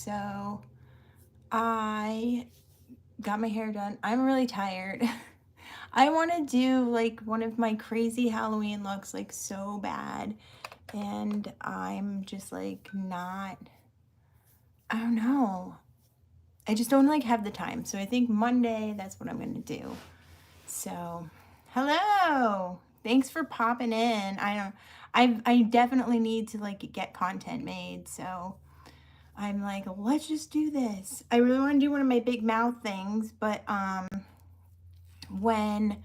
So I got my hair done. I'm really tired. I want to do like one of my crazy Halloween looks like so bad. And I'm just like not, I don't know. I just don't like have the time. So I think Monday, that's what I'm going to do. So, hello. Thanks for popping in. I definitely need to like get content made. So I'm like, let's just do this. I really want to do one of my big mouth things, but when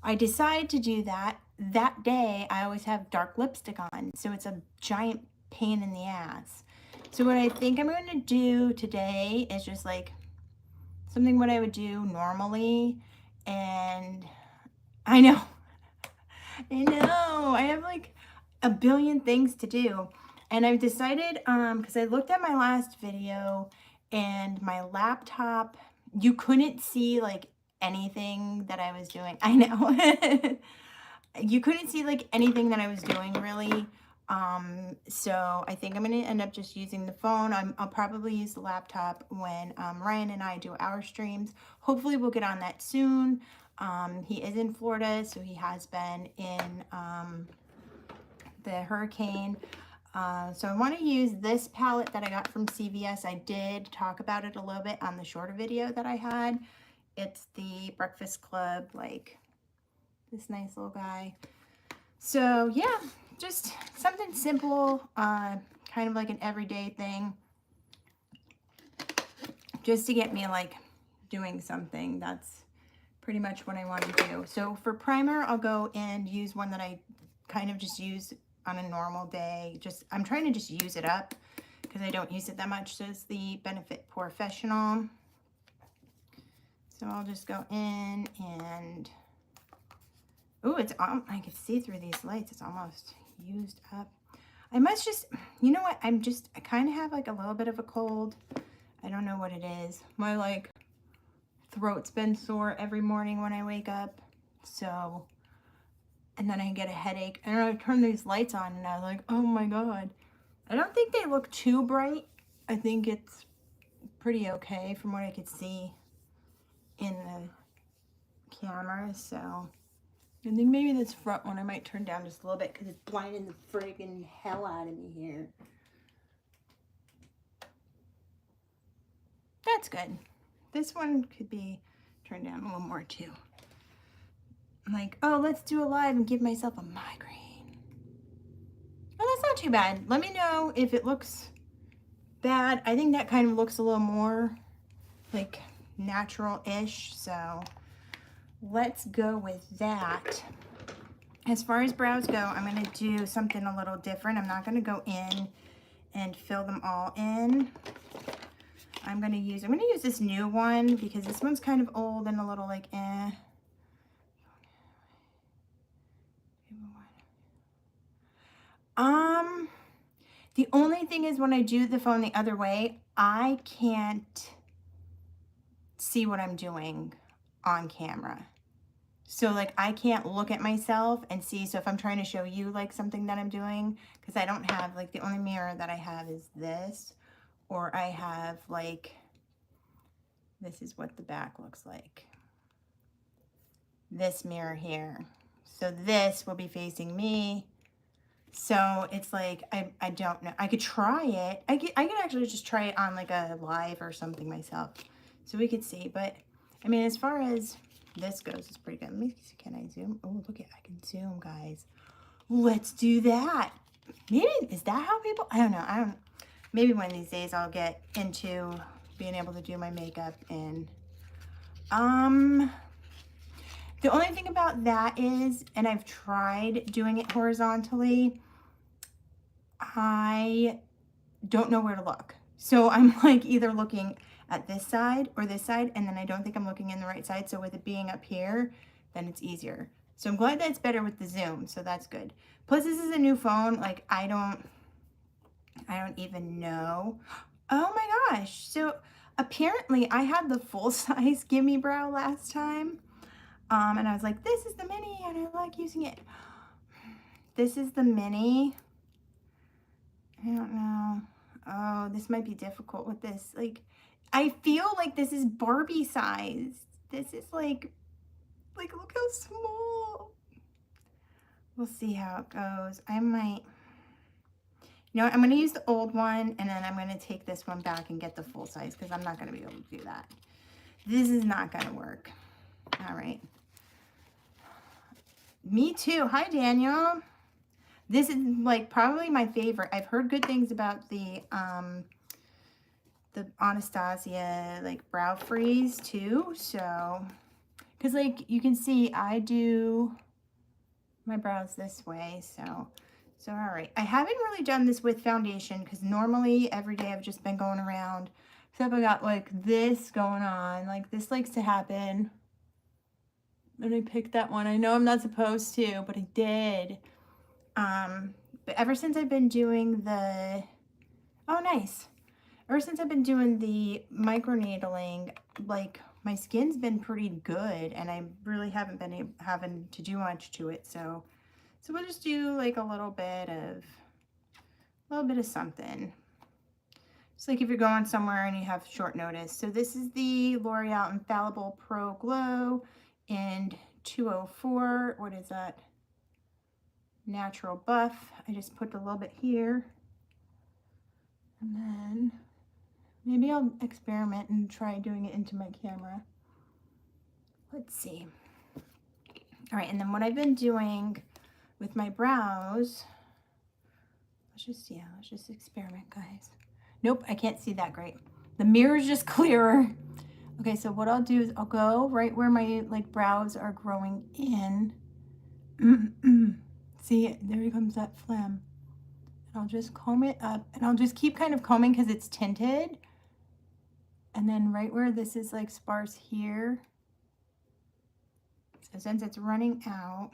I decide to do that, that day I always have dark lipstick on, so it's a giant pain in the ass. So what I think I'm going to do today is just like something what I would do normally, and I know, I know, I have like a billion things to do. And I've decided, because I looked at my last video and my laptop, you couldn't see like anything that I was doing. I know. You couldn't see like anything that I was doing really. So I think I'm going to end up just using the phone. I'll probably use the laptop when Ryan and I do our streams. Hopefully we'll get on that soon. He is in Florida, so he has been in the hurricane. So I want to use this palette that I got from CVS. I did talk about it a little bit on the shorter video that I had. It's the Breakfast Club, like this nice little guy. So yeah, just something simple, kind of like an everyday thing, just to get me like doing something. That's pretty much what I want to do. So for primer, I'll go and use one that I kind of just use on a normal day. I'm trying to just use it up because I don't use it that much. So it's the Benefit Professional. So I'll just go in and, oh, it's, I can see through these lights. It's almost used up. I must just, you know what? I kind of have like a little bit of a cold. I don't know what it is. My like throat's been sore every morning when I wake up. So, and then I get a headache. And I turn these lights on and I was like, oh my God. I don't think they look too bright. I think it's pretty okay from what I could see in the camera. So I think maybe this front one I might turn down just a little bit because it's blinding the friggin' hell out of me here. That's good. This one could be turned down a little more too. I'm like, oh, let's do a live and give myself a migraine. Oh, that's not too bad. Let me know if it looks bad. I think that kind of looks a little more like natural-ish. So let's go with that. As far as brows go, I'm going to do something a little different. I'm not going to go in and fill them all in. I'm going to use this new one because this one's kind of old and a little like eh. The only thing is when I do the phone the other way, I can't see what I'm doing on camera. So like I can't look at myself and see. So if I'm trying to show you like something that I'm doing, because I don't have like, the only mirror that I have is this, or I have like, this is what the back looks like. This mirror here. So this will be facing me. So it's like, I don't know. I could try it. I could actually just try it on like a live or something myself. So we could see. But I mean, as far as this goes, it's pretty good. Let me see, can I zoom? Oh, look at, I can zoom, guys. Let's do that. Maybe, is that how people, I don't know. Maybe one of these days I'll get into being able to do my makeup in. The only thing about that is, and I've tried doing it horizontally, I don't know where to look. So I'm like either looking at this side or this side, and then I don't think I'm looking in the right side. So with it being up here, then it's easier. So I'm glad that it's better with the zoom. So that's good. Plus this is a new phone. Like I don't even know. Oh my gosh. So apparently I had the full size Gimme Brow last time. And I was like, this is the mini and I like using it. This is the mini. I don't know. Oh, this might be difficult with this. Like, I feel like this is Barbie sized. This is like, look how small. We'll see how it goes. I might, you know what, I'm going to use the old one, and then I'm going to take this one back and get the full size, because I'm not going to be able to do that. This is not going to work. All right. Me too. Hi, Daniel. This is like probably my favorite. I've heard good things about the Anastasia like brow freeze too. So, because like you can see, I do my brows this way. So all right. I haven't really done this with foundation, because normally every day I've just been going around. So I got like this going on. Like this likes to happen. And I picked that one. I know I'm not supposed to, but I did. But ever since I've been doing the, oh nice. Ever since I've been doing the microneedling, like my skin's been pretty good, and I really haven't been having to do much to it. So we'll just do like a little bit of something. Just like if you're going somewhere and you have short notice. So this is the L'Oreal Infallible Pro Glow in 204. What is that? Natural Buff. I just put a little bit here. And then maybe I'll experiment and try doing it into my camera. Let's see. All right, and then what I've been doing with my brows, let's just experiment, guys. Nope, I can't see that great. The mirror's just clearer. Okay, so what I'll do is I'll go right where my like brows are growing in. See, there comes that phlegm. And I'll just comb it up, and I'll just keep kind of combing because it's tinted. And then right where this is like sparse here, so since it's running out,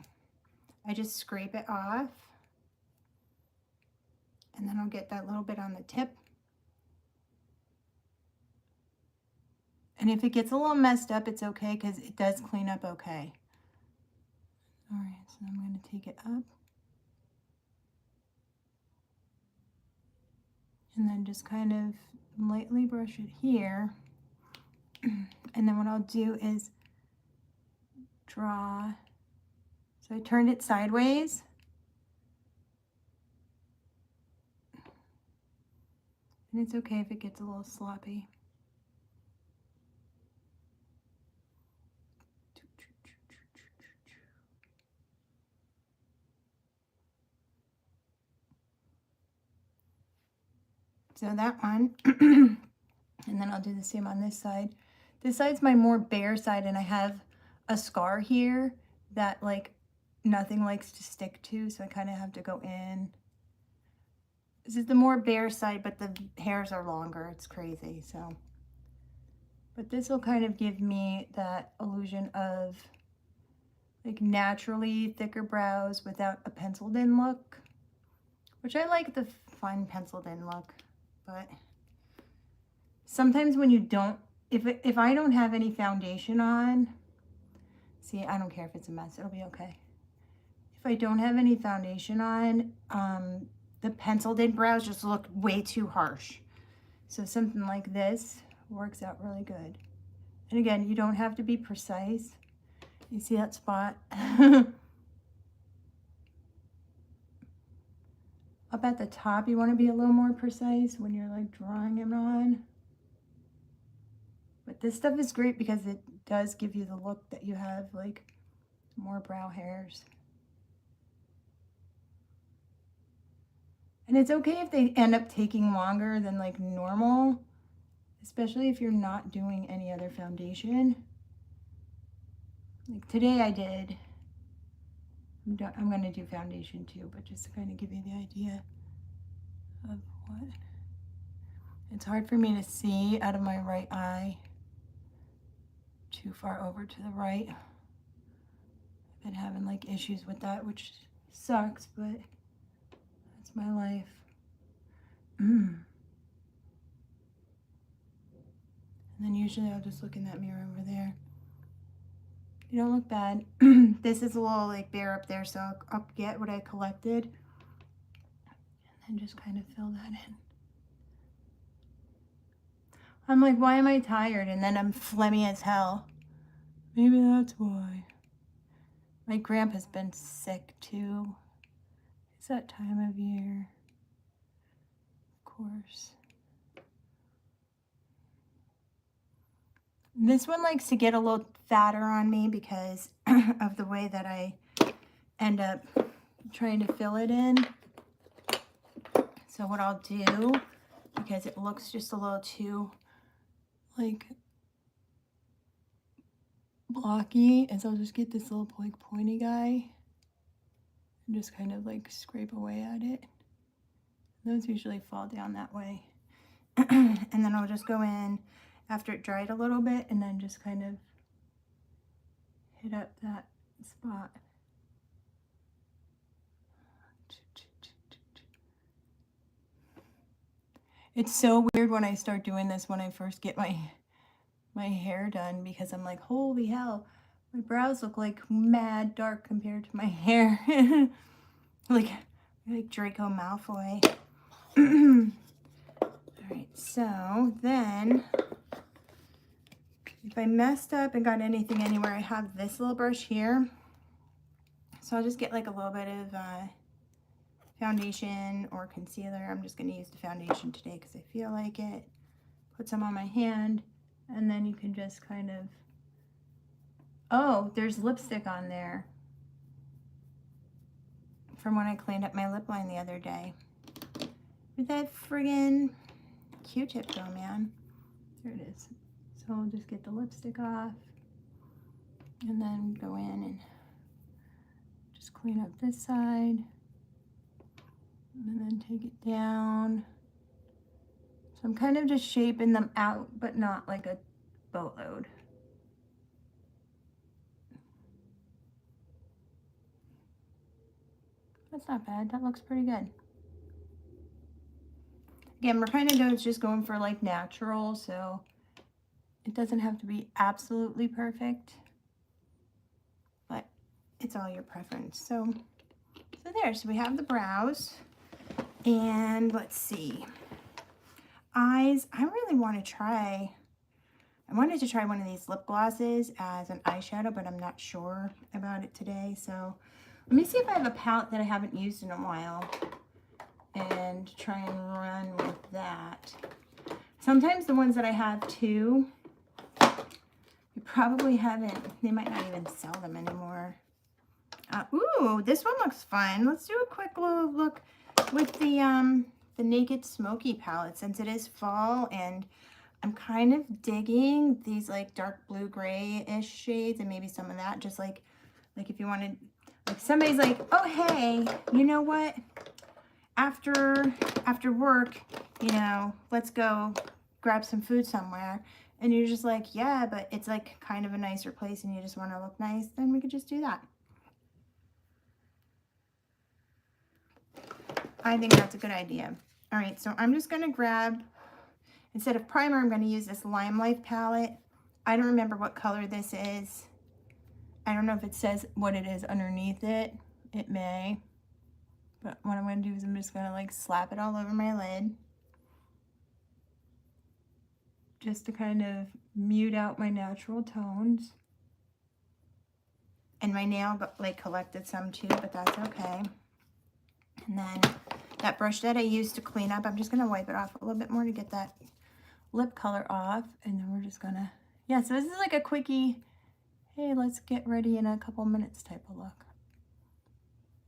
I just scrape it off. And then I'll get that little bit on the tip. And if it gets a little messed up, it's okay, because it does clean up okay. All right, so I'm going to take it up. And then just kind of lightly brush it here. And then what I'll do is draw. So I turned it sideways. And it's okay if it gets a little sloppy. So that one, and then I'll do the same on this side. This side's my more bare side, and I have a scar here that like nothing likes to stick to, so I kind of have to go in. This is the more bare side, but the hairs are longer. It's crazy. So, but this will kind of give me that illusion of like naturally thicker brows without a penciled in look, which I like the fine penciled in look. But sometimes when you don't, if I don't have any foundation on, see, I don't care if it's a mess, it'll be okay. If I don't have any foundation on, the penciled in brows just look way too harsh. So something like this works out really good. And again, you don't have to be precise. You see that spot? Up at the top, you want to be a little more precise when you're like drawing them on. But this stuff is great because it does give you the look that you have like more brow hairs. And it's okay if they end up taking longer than like normal, especially if you're not doing any other foundation. Like today I did. I'm going to do foundation too, but just to kind of give you the idea of what. It's hard for me to see out of my right eye too far over to the right. I've been having like issues with that, which sucks, but that's my life. And then usually I'll just look in that mirror over there. You don't look bad. This is a little like bare up there, so I'll get what I collected and then just kind of fill that in. I'm like, why am I tired? And then I'm phlegmy as hell. Maybe that's why. My grandpa's been sick too. It's that time of year. Of course. This one likes to get a little fatter on me because of the way that I end up trying to fill it in. So what I'll do, because it looks just a little too like blocky, is I'll just get this little like pointy guy and just kind of like scrape away at it. Those usually fall down that way. And then I'll just go in after it dried a little bit and then just kind of hit up that spot. It's so weird when I start doing this when I first get my hair done, because I'm like, holy hell, my brows look like mad dark compared to my hair. like Draco Malfoy. Alright, so then if I messed up and got anything anywhere, I have this little brush here. So I'll just get like a little bit of foundation or concealer. I'm just going to use the foundation today because I feel like it. Put some on my hand, and then you can just kind of, oh, there's lipstick on there from when I cleaned up my lip line the other day. With that friggin' Q-tip though, man. There it is. So I'll just get the lipstick off and then go in and just clean up this side and then take it down. So I'm kind of just shaping them out, but not like a boatload. That's not bad. That looks pretty good. Again, we're kind of just going for like natural, so it doesn't have to be absolutely perfect, but it's all your preference. So there, so we have the brows, and let's see. Eyes, I really want to try, I wanted to try one of these lip glosses as an eyeshadow, but I'm not sure about it today. So let me see if I have a palette that I haven't used in a while and try and run with that. Sometimes the ones that I have too, you probably haven't, they might not even sell them anymore. Ooh, this one looks fun. Let's do a quick little look with the Naked Smokey palette, since it is fall and I'm kind of digging these like dark blue gray-ish shades and maybe some of that, just like if you wanted, like somebody's like, oh hey, you know what? After work, you know, let's go grab some food somewhere. And you're just like, yeah, but it's like kind of a nicer place and you just want to look nice, then we could just do that. I think that's a good idea. All right, so I'm just going to grab, instead of primer, I'm going to use this Limelight palette. I don't remember what color this is. I don't know if it says what it is underneath it. It may. But what I'm going to do is I'm just going to like slap it all over my lid, just to kind of mute out my natural tones. And my nail got like collected some too, but that's okay. And then that brush that I used to clean up, I'm just going to wipe it off a little bit more to get that lip color off. And then we're just going to, yeah, so this is like a quickie, hey, let's get ready in a couple minutes type of look.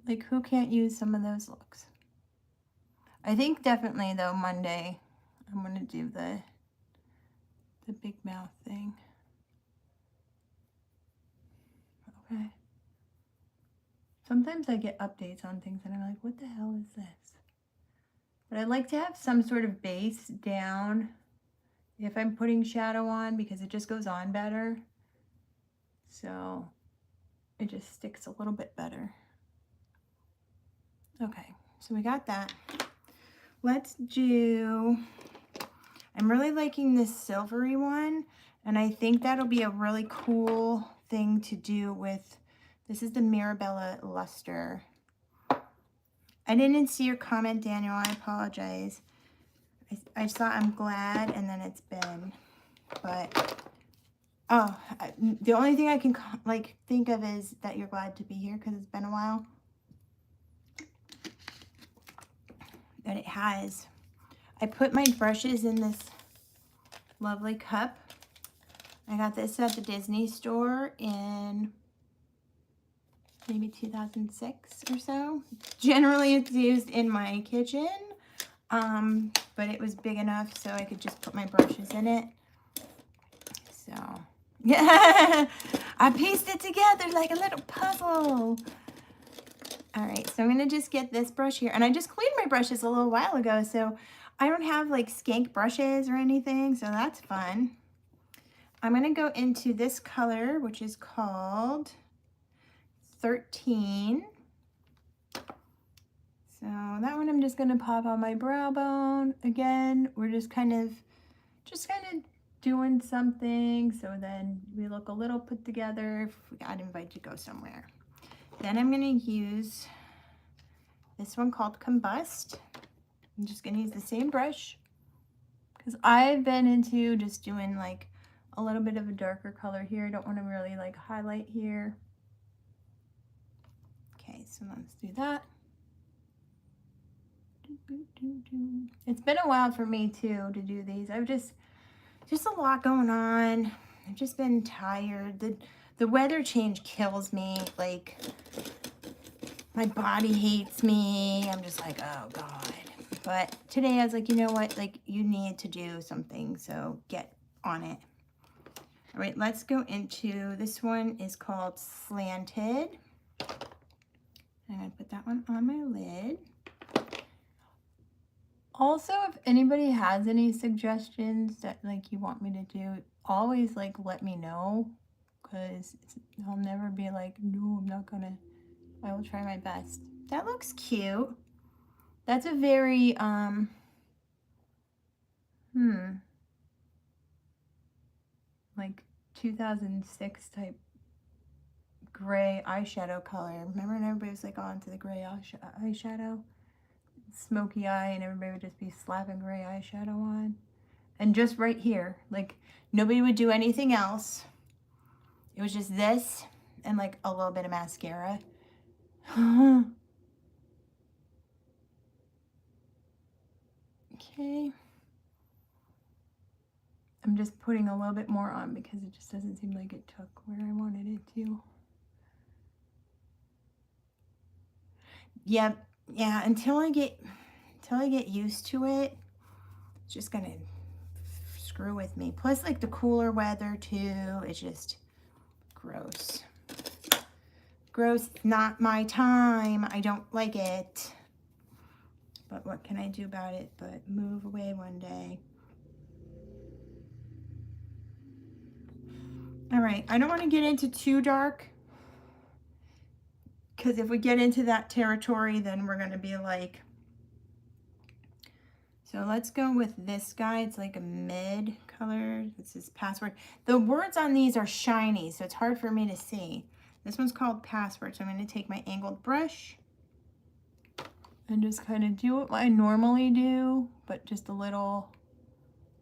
Like, who can't use some of those looks? I think definitely, though, Monday, I'm going to do the big mouth thing. Okay. Sometimes I get updates on things and I'm like, what the hell is this? But I like to have some sort of base down if I'm putting shadow on, because it just goes on better. So it just sticks a little bit better. Okay, so we got that. Let's do, I'm really liking this silvery one, and I think that'll be a really cool thing to do with, this is the Mirabella Luster. I didn't see your comment, Daniel, I apologize. I saw I'm glad, and then it's been but oh, the only thing I can like think of is that you're glad to be here because it's been a while. That it has. I put my brushes in this lovely cup. I got this at the Disney store in maybe 2006 or so. Generally it's used in my kitchen, but it was big enough so I could just put my brushes in it. So yeah, I pieced it together like a little puzzle. All right, so I'm gonna just get this brush here, and I just cleaned my brushes a little while ago, so I don't have like skank brushes or anything, so that's fun. I'm gonna go into this color, which is called 13. So that one I'm just gonna pop on my brow bone. Again, we're just kind of doing something so then we look a little put together if we got invited to go somewhere. Then I'm gonna use this one called Combust. I'm just gonna use the same brush because I've been into just doing like a little bit of a darker color here. I don't want to really like highlight here. Okay, so let's do that. It's been a while for me too to do these. I've just a lot going on. I've just been tired. The weather change kills me. Like my body hates me. I'm just like, oh God. But today I was like, you know what? Like you need to do something. So get on it. All right, let's go into, this one is called Slanted. I'm gonna put that one on my lid. Also, if anybody has any suggestions that like you want me to do, always like let me know, because I'll never be like, no, I'm not gonna. I will try my best. That looks cute. That's a very like 2006 type gray eyeshadow color. Remember when everybody was like on to the gray eyeshadow? Smoky eye, and everybody would just be slapping gray eyeshadow on. And just right here, like nobody would do anything else. It was just this and like a little bit of mascara. Okay. I'm just putting a little bit more on because it just doesn't seem like it took where I wanted it to. Yep. Yeah, until I get used to it, it's just gonna screw with me. Plus like the cooler weather too, it's just gross. Gross, not my time. I don't like it. But what can I do about it but move away one day? All right, I don't want to get into too dark, because if we get into that territory, then we're going to be like, so let's go with this guy. It's like a mid color. This is Password. The words on these are shiny, so it's hard for me to see. This one's called Password, so I'm going to take my angled brush and just kind of do what I normally do, but just a little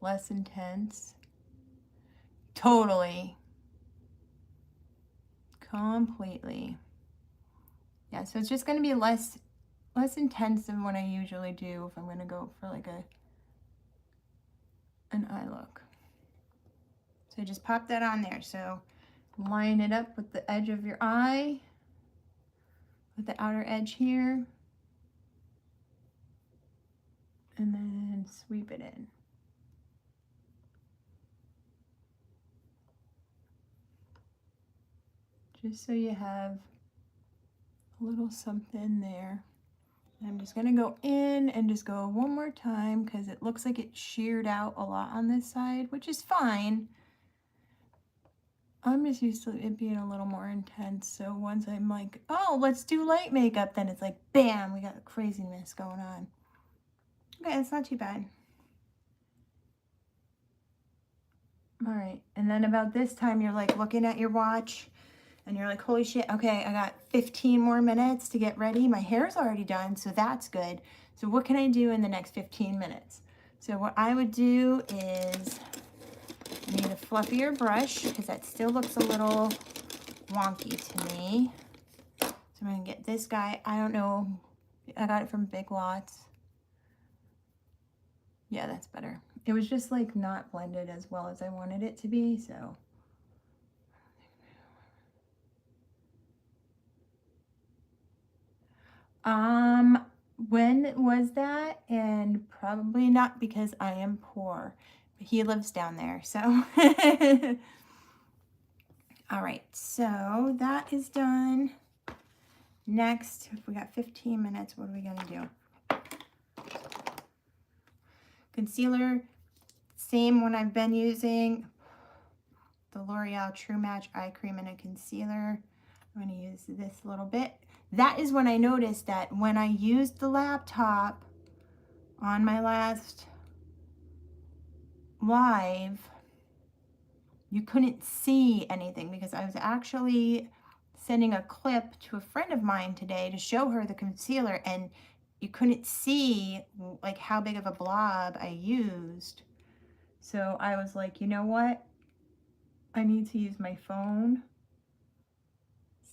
less intense. Totally. Completely. Yeah, so it's just going to be less intense than what I usually do if I'm going to go for like an eye look. So just pop that on there. So line it up with the edge of your eye, with the outer edge here, and then sweep it in. Just so you have a little something there. I'm just gonna go in and just go one more time because it looks like it sheared out a lot on this side, which is fine. I'm just used to it being a little more intense. So once I'm like, oh, let's do light makeup, then it's like, bam, we got craziness going on. Okay, it's not too bad. All right, and then about this time, you're like looking at your watch and you're like, holy shit, okay, I got 15 more minutes to get ready. My hair's already done, so that's good. So what can I do in the next 15 minutes? So what I would do is, I need a fluffier brush because that still looks a little wonky to me. So I'm going to get this guy. I don't know. I got it from Big Lots. Yeah, that's better. It was just like not blended as well as I wanted it to be, so. When was that? And probably not because I am poor. But he lives down there, so. All right, so that is done. Next, if we got 15 minutes, what are we gonna do? Concealer, same one I've been using. The L'Oreal True Match Eye Cream and a Concealer. I'm gonna use this little bit. That is when I noticed that when I used the laptop on my last live, you couldn't see anything because I was actually sending a clip to a friend of mine today to show her the concealer, and you couldn't see like how big of a blob I used. So I was like, you know what? I need to use my phone.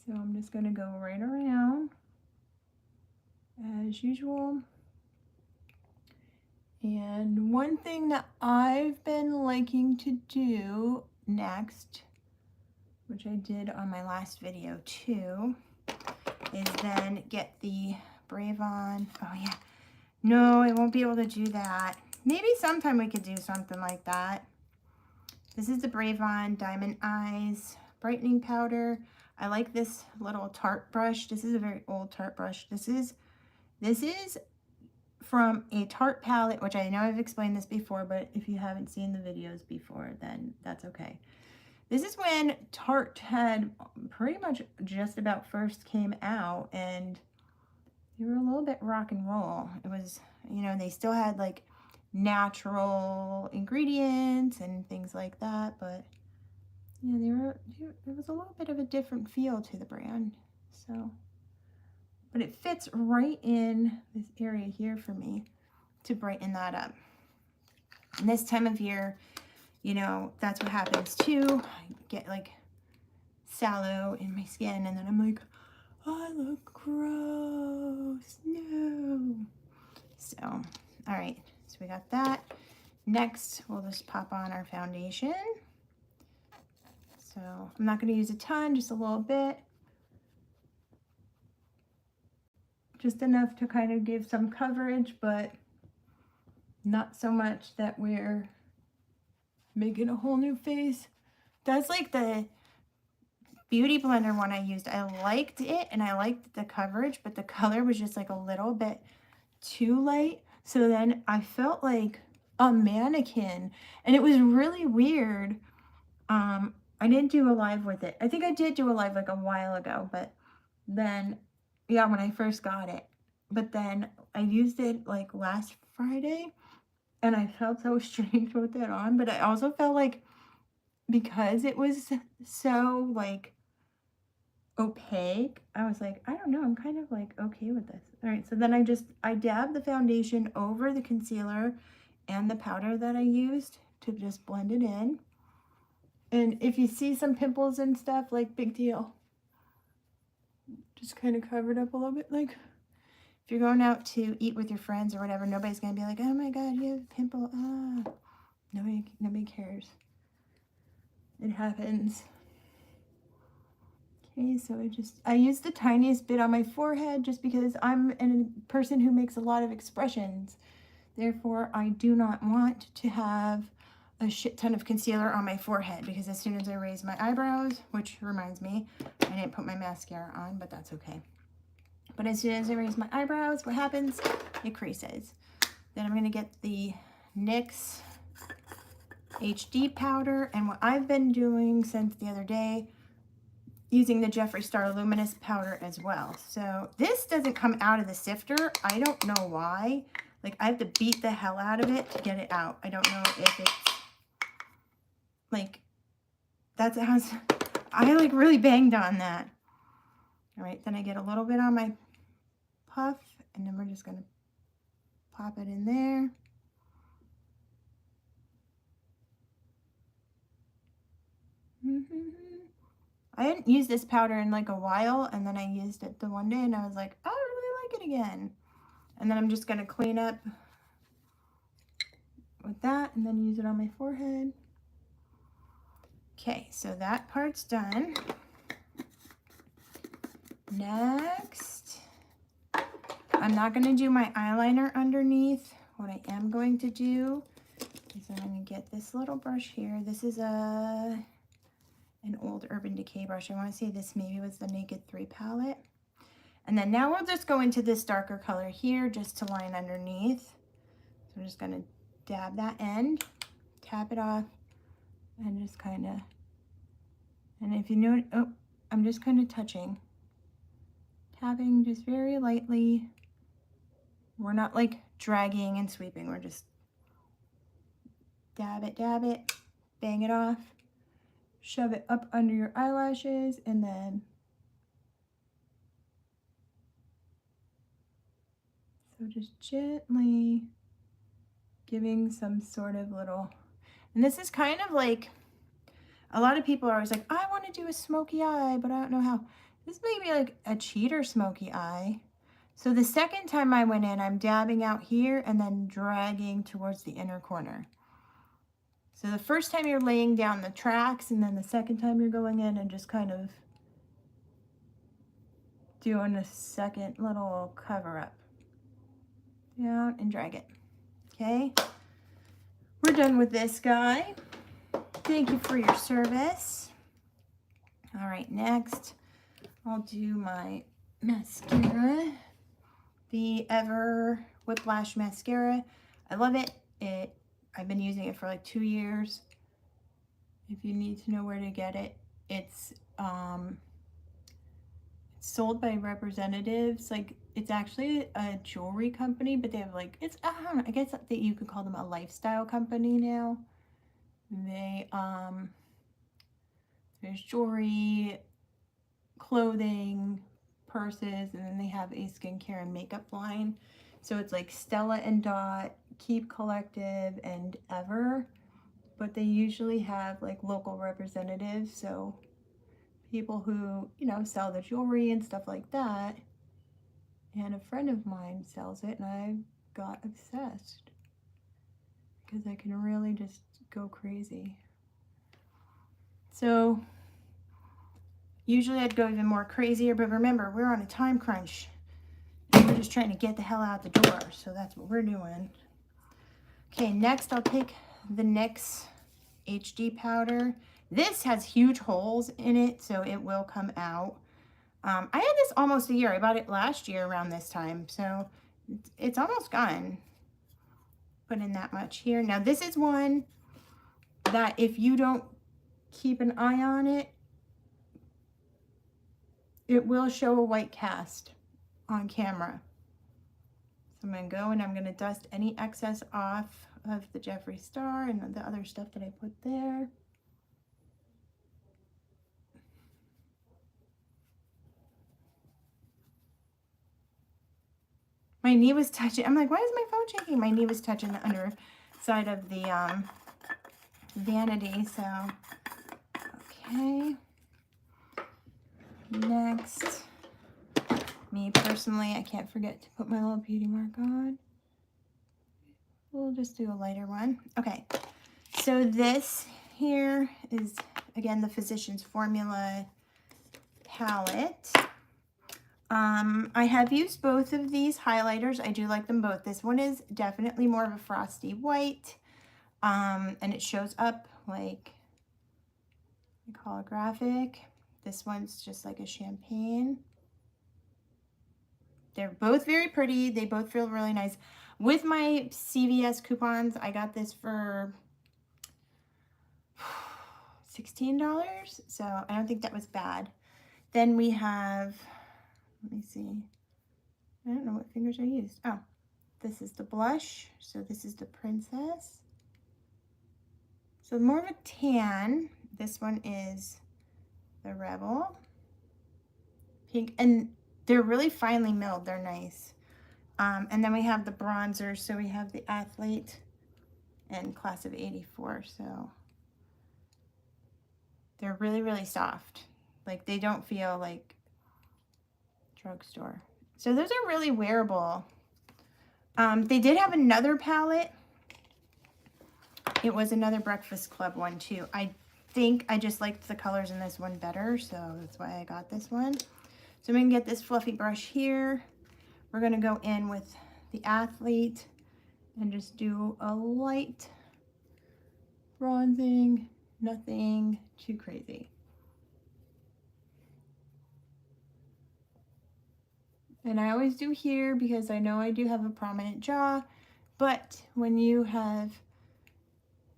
So I'm just gonna go right around as usual. And one thing that I've been liking to do next, which I did on my last video too, is then get the Brave On. Oh yeah, no, I won't be able to do that. Maybe sometime we could do something like that. This is the Brave On Diamond Eyes Brightening Powder. I like this little Tarte brush. This is a very old Tarte brush. This is from a Tarte palette, which I know I've explained this before, but if you haven't seen the videos before, then that's okay. This is when Tarte had pretty much just about first came out, and they were a little bit rock and roll. It was, you know, they still had like natural ingredients and things like that, but yeah, it was a little bit of a different feel to the brand. So, but it fits right in this area here for me to brighten that up. And this time of year, you know, that's what happens too. I get like sallow in my skin, and then I'm like, oh, I look gross, no. So, all right, so we got that. Next, we'll just pop on our foundation. So I'm not going to use a ton, just a little bit. Just enough to kind of give some coverage, but not so much that we're making a whole new face. That's like the Beauty Blender one I used. I liked it and I liked the coverage, but the color was just like a little bit too light. So then I felt like a mannequin, and it was really weird. I didn't do a live with it. I think I did do a live like a while ago, but then, yeah, when I first got it. But then I used it like last Friday, and I felt so strange with it on, but I also felt like because it was so like opaque, I was like, I don't know, I'm kind of like okay with this. All right, so then I dabbed the foundation over the concealer and the powder that I used to just blend it in. And if you see some pimples and stuff, like, big deal. Just kind of covered up a little bit. Like, if you're going out to eat with your friends or whatever, nobody's going to be like, oh my God, you have a pimple. Ah, nobody cares. It happens. Okay, so I use the tiniest bit on my forehead just because I'm a person who makes a lot of expressions. Therefore, I do not want to have a shit ton of concealer on my forehead, because as soon as I raise my eyebrows, which reminds me, I didn't put my mascara on, but that's okay. But as soon as I raise my eyebrows, what happens? It creases. Then I'm going to get the NYX HD powder, and what I've been doing since the other day, using the Jeffree Star Luminous powder as well. So this doesn't come out of the sifter. I don't know why. Like, I have to beat the hell out of it to get it out. I don't know if it's like, that's how I like really banged on that. All right, then I get a little bit on my puff, and then we're just gonna pop it in there. I hadn't used this powder in like a while, and then I used it the one day and I was like, oh, I really like it again. And then I'm just going to clean up with that and then use it on my forehead. Okay, so that part's done. Next, I'm not going to do my eyeliner underneath. What I am going to do is I'm going to get this little brush here. This is an old Urban Decay brush. I want to say this maybe was the Naked 3 palette. And then now we'll just go into this darker color here just to line underneath. So I'm just going to dab that end, tap it off, and just kind of, and if you know, oh, I'm just kind of touching. Tapping just very lightly. We're not like dragging and sweeping. We're just dab it, bang it off, shove it up under your eyelashes, and then so just gently giving some sort of little, and this is kind of like, a lot of people are always like, I want to do a smoky eye, but I don't know how. This may be like a cheater smoky eye. So the second time I went in, I'm dabbing out here and then dragging towards the inner corner. So the first time you're laying down the tracks, and then the second time you're going in and just kind of doing a second little cover up. Down and drag it. Okay, we're done with this guy. Thank you for your service. All right, next I'll do my mascara, the Ever Whiplash mascara. I love it. I've been using it for like 2 years. If you need to know where to get it, it's sold by representatives. Like, it's actually a jewelry company, but they have like, it's, I don't know, I guess that you could call them a lifestyle company now. They there's jewelry, clothing, purses, and then they have a skincare and makeup line. So it's like Stella and Dot, Keep Collective, and Ever, but they usually have like local representatives, so people who, you know, sell the jewelry and stuff like that. And a friend of mine sells it, and I got obsessed because I can really just go crazy. So usually I'd go even more crazier, but remember, we're on a time crunch. We're just trying to get the hell out the door, so that's what we're doing. Okay, next I'll take the NYX HD powder. This has huge holes in it, so it will come out. I had this almost a year. I bought it last year around this time, so it's almost gone. Put in that much here. Now this is one that if you don't keep an eye on it, it will show a white cast on camera. So I'm going to go and I'm going to dust any excess off of the Jeffree Star and the other stuff that I put there. My knee was touching. I'm like, why is my phone shaking? My knee was touching the underside of the vanity. So, okay. Next, me personally, I can't forget to put my little beauty mark on. We'll just do a lighter one. Okay, so this here is, again, the Physicians Formula palette. I have used both of these highlighters. I do like them both. This one is definitely more of a frosty white, and it shows up like holographic. This one's just like a champagne. They're both very pretty. They both feel really nice. With my CVS coupons, I got this for $16, so I don't think that was bad. Then we have, let me see, I don't know what fingers I used. Oh, this is the blush. So this is the Princess. So more of a tan. This one is the Rebel. Pink, and they're really finely milled. They're nice. And then we have the bronzers. So we have the Athlete and Class of '84. So They're really, really soft. Like, they don't feel like drugstore. So those are really wearable. They did have another palette. It was another Breakfast Club one too. I think I just liked the colors in this one better, so that's why I got this one. So I'm gonna get this fluffy brush here. We're gonna go in with the Athlete and just do a light bronzing, nothing too crazy. And I always do here because I know I do have a prominent jaw, but when you have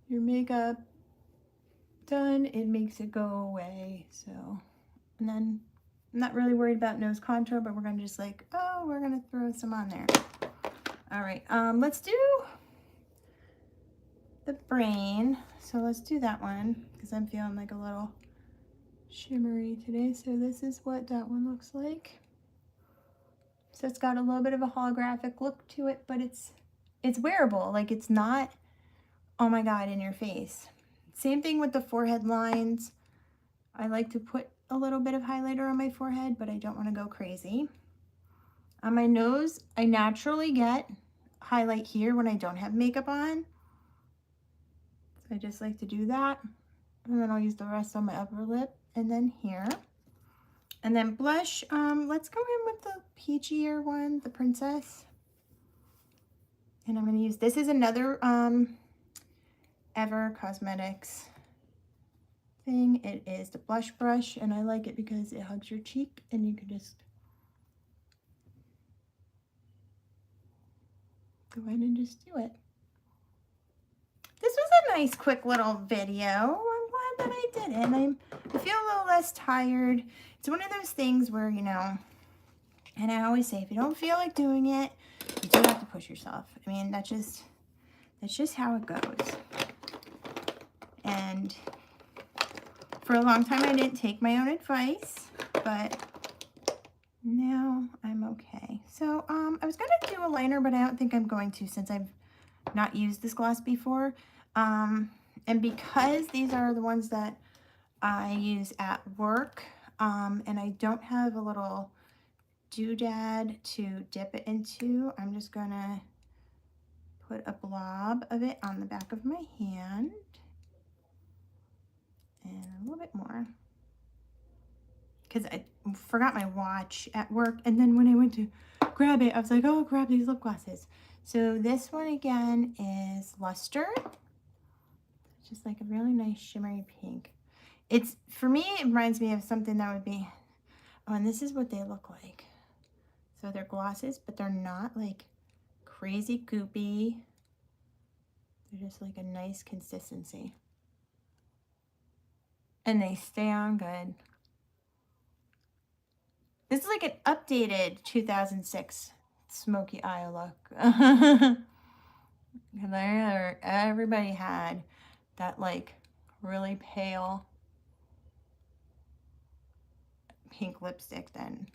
your makeup done, it makes it go away. So, and then I'm not really worried about nose contour, but we're gonna just like, oh, we're gonna throw some on there. All right, let's do the brain. So let's do that one because I'm feeling like a little shimmery today. So this is what that one looks like. So it's got a little bit of a holographic look to it, but it's wearable. Like, it's not, oh my God, in your face. Same thing with the forehead lines. I like to put a little bit of highlighter on my forehead, but I don't want to go crazy. On my nose, I naturally get highlight here when I don't have makeup on. So I just like to do that. And then I'll use the rest on my upper lip and then here. And then blush, let's go in with the peachier one, the Princess. And I'm going to use, this is another Ever Cosmetics thing. It is the blush brush, and I like it because it hugs your cheek and you can just go ahead and just do it. This was a nice quick little video. I'm glad that I did it. I feel a little less tired. It's one of those things where, you know, and I always say, if you don't feel like doing it, you do have to push yourself. I mean, that's just how it goes. And for a long time, I didn't take my own advice, but now I'm okay. So, I was going to do a liner, but I don't think I'm going to since I've not used this gloss before. And because these are the ones that I use at work, and I don't have a little doodad to dip it into, I'm just gonna put a blob of it on the back of my hand and a little bit more because I forgot my watch at work, and then when I went to grab it, I was like, oh, grab these lip glosses. So this one again is Luster. Just like a really nice shimmery pink. It's, for me, it reminds me of something that would be, oh, and this is what they look like. So they're glosses, but they're not like crazy goopy. They're just like a nice consistency. And they stay on good. This is like an updated 2006 Smokey Eye look. Everybody had that like really pale pink lipstick then.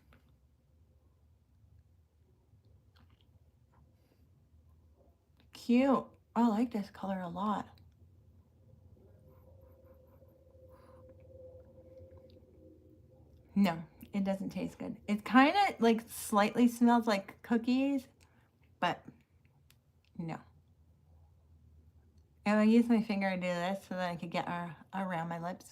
Cute. I like this color a lot. No, it doesn't taste good. It kind of like slightly smells like cookies, but no. And I use my finger to do this so that I could get around my lips.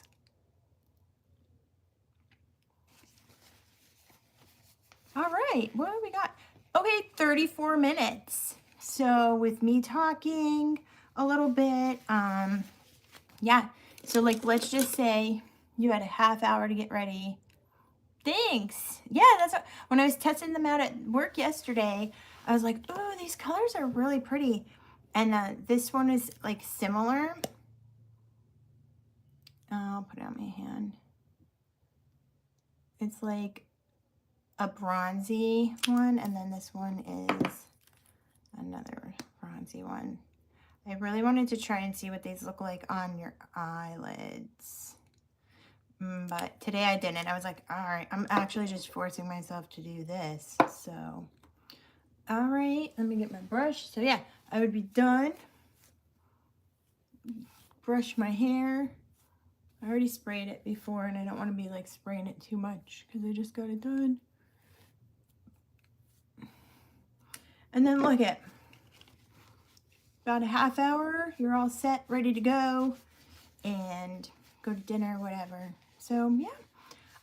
All right, what do we got? Okay, 34 minutes. So with me talking a little bit, yeah. So like, let's just say you had a half hour to get ready. Thanks. Yeah, that's what, when I was testing them out at work yesterday, I was like, oh, these colors are really pretty. And this one is like similar. I'll put it on my hand. It's like a bronzy one, and then this one is another bronzy one. I really wanted to try and see what these look like on your eyelids. But today I didn't. I was like, all right, I'm actually just forcing myself to do this. So, all right, let me get my brush. So yeah, I would be done. Brush my hair. I already sprayed it before, and I don't want to be like spraying it too much because I just got it done. And then look at about a half hour, you're all set, ready to go and go to dinner, whatever. So yeah,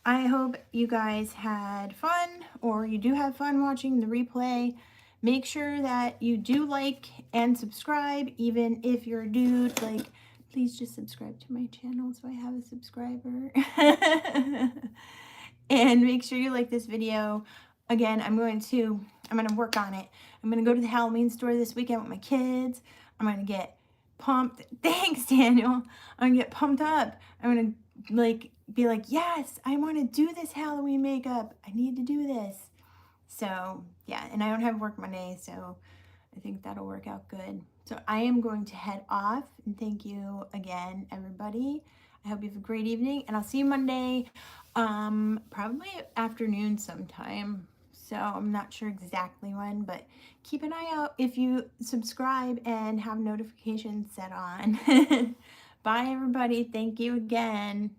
I hope you guys had fun, or you do have fun watching the replay. Make sure that you do like and subscribe, even if you're a dude. Like, please just subscribe to my channel so I have a subscriber. And make sure you like this video. Again, I'm going to work on it. I'm going to go to the Halloween store this weekend with my kids. I'm going to get pumped. Thanks, Daniel. I'm going to get pumped up. I'm going to like be like, yes, I want to do this Halloween makeup. I need to do this. So yeah, and I don't have work Monday, so I think that'll work out good. So I am going to head off, and thank you again, everybody. I hope you have a great evening, and I'll see you Monday, probably afternoon sometime. So I'm not sure exactly when, but keep an eye out if you subscribe and have notifications set on. Bye, everybody. Thank you again.